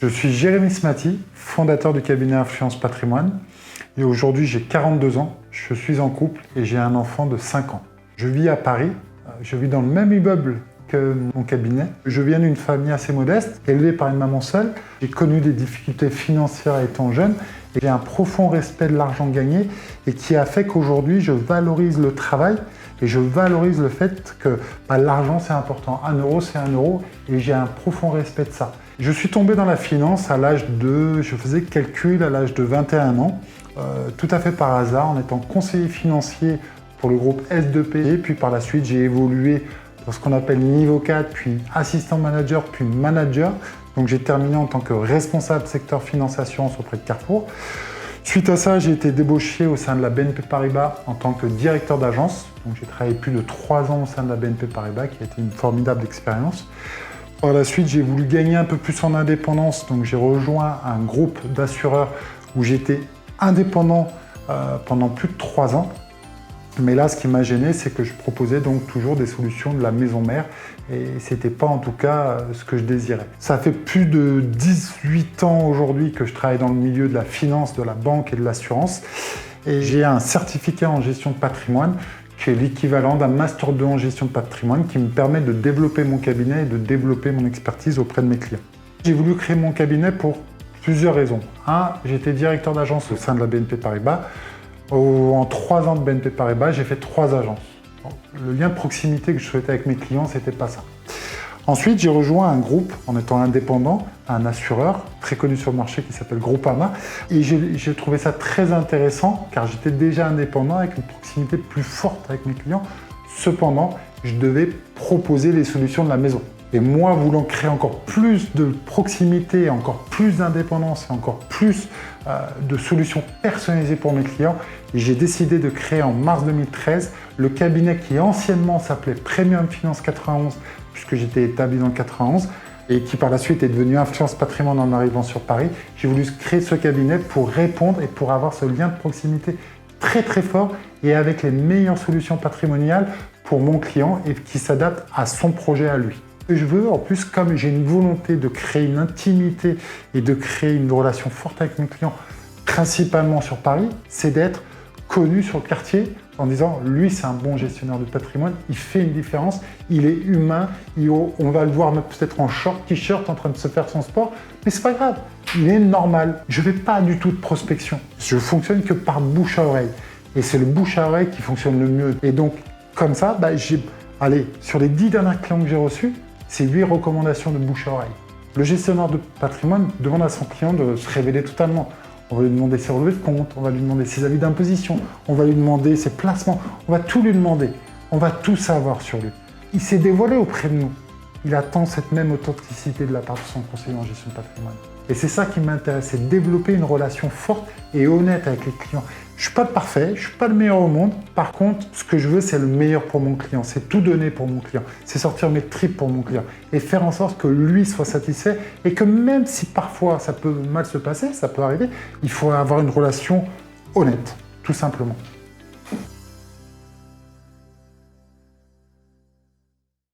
suis Jérémy Smati, fondateur du cabinet Influence Patrimoine. Et aujourd'hui, j'ai 42 ans, je suis en couple et j'ai un enfant de 5 ans. Je vis à Paris, je vis dans le même immeuble que mon cabinet. Je viens d'une famille assez modeste, élevée par une maman seule. J'ai connu des difficultés financières étant jeune et j'ai un profond respect de l'argent gagné et qui a fait qu'aujourd'hui, je valorise le travail et je valorise le fait que l'argent, c'est important. 1 euro, c'est 1 euro et j'ai un profond respect de ça. Je suis tombé dans la finance à l'âge de... Je faisais calcul à l'âge de 21 ans, tout à fait par hasard, en étant conseiller financier pour le groupe S2P. Et puis par la suite, j'ai évolué dans ce qu'on appelle niveau 4, puis assistant manager, puis manager. Donc j'ai terminé en tant que responsable secteur finance assurance auprès de Carrefour. Suite à ça, j'ai été débauché au sein de la BNP Paribas en tant que directeur d'agence. Donc j'ai travaillé plus de 3 ans au sein de la BNP Paribas, qui a été une formidable expérience. Par la suite, j'ai voulu gagner un peu plus en indépendance, donc j'ai rejoint un groupe d'assureurs où j'étais indépendant pendant plus de 3 ans. Mais là, ce qui m'a gêné, c'est que je proposais donc toujours des solutions de la maison mère et c'était pas en tout cas ce que je désirais. Ça fait plus de 18 ans aujourd'hui que je travaille dans le milieu de la finance, de la banque et de l'assurance et j'ai un certificat en gestion de patrimoine qui est l'équivalent d'un Master 2 en gestion de patrimoine qui me permet de développer mon cabinet et de développer mon expertise auprès de mes clients. J'ai voulu créer mon cabinet pour plusieurs raisons. J'étais directeur d'agence au sein de la BNP Paribas. En 3 ans de BNP Paribas, j'ai fait 3 agences. Le lien de proximité que je souhaitais avec mes clients, c'était pas ça. Ensuite, j'ai rejoint un groupe en étant indépendant, un assureur très connu sur le marché qui s'appelle Groupama. Et j'ai trouvé ça très intéressant car j'étais déjà indépendant avec une proximité plus forte avec mes clients. Cependant, je devais proposer les solutions de la maison. Et moi, voulant créer encore plus de proximité, encore plus d'indépendance et encore plus de solutions personnalisées pour mes clients, j'ai décidé de créer en mars 2013 le cabinet qui anciennement s'appelait Premium Finance 91, puisque j'étais établi dans le 91, et qui par la suite est devenu Influence Patrimoine en arrivant sur Paris. J'ai voulu créer ce cabinet pour répondre et pour avoir ce lien de proximité très très fort et avec les meilleures solutions patrimoniales pour mon client et qui s'adaptent à son projet à lui. Je veux, en plus, comme j'ai une volonté de créer une intimité et de créer une relation forte avec mes clients, principalement sur Paris, c'est d'être connu sur le quartier en disant lui c'est un bon gestionnaire de patrimoine, il fait une différence, il est humain, on va le voir peut-être en short, t-shirt en train de se faire son sport, mais c'est pas grave, il est normal. Je fais pas du tout de prospection, je fonctionne que par bouche à oreille et c'est le bouche à oreille qui fonctionne le mieux. Et donc comme ça, sur les 10 derniers clients que j'ai reçus, c'est 8 recommandations de bouche à oreille. Le gestionnaire de patrimoine demande à son client de se révéler totalement. On va lui demander ses relevés de compte, on va lui demander ses avis d'imposition, on va lui demander ses placements, on va tout lui demander. On va tout savoir sur lui. Il s'est dévoilé auprès de nous. Il attend cette même authenticité de la part de son conseiller en gestion de patrimoine. Et c'est ça qui m'intéresse, c'est développer une relation forte et honnête avec les clients. Je ne suis pas parfait, je ne suis pas le meilleur au monde. Par contre, ce que je veux, c'est le meilleur pour mon client. C'est tout donner pour mon client. C'est sortir mes tripes pour mon client. Et faire en sorte que lui soit satisfait. Et que même si parfois ça peut mal se passer, ça peut arriver, il faut avoir une relation honnête, tout simplement.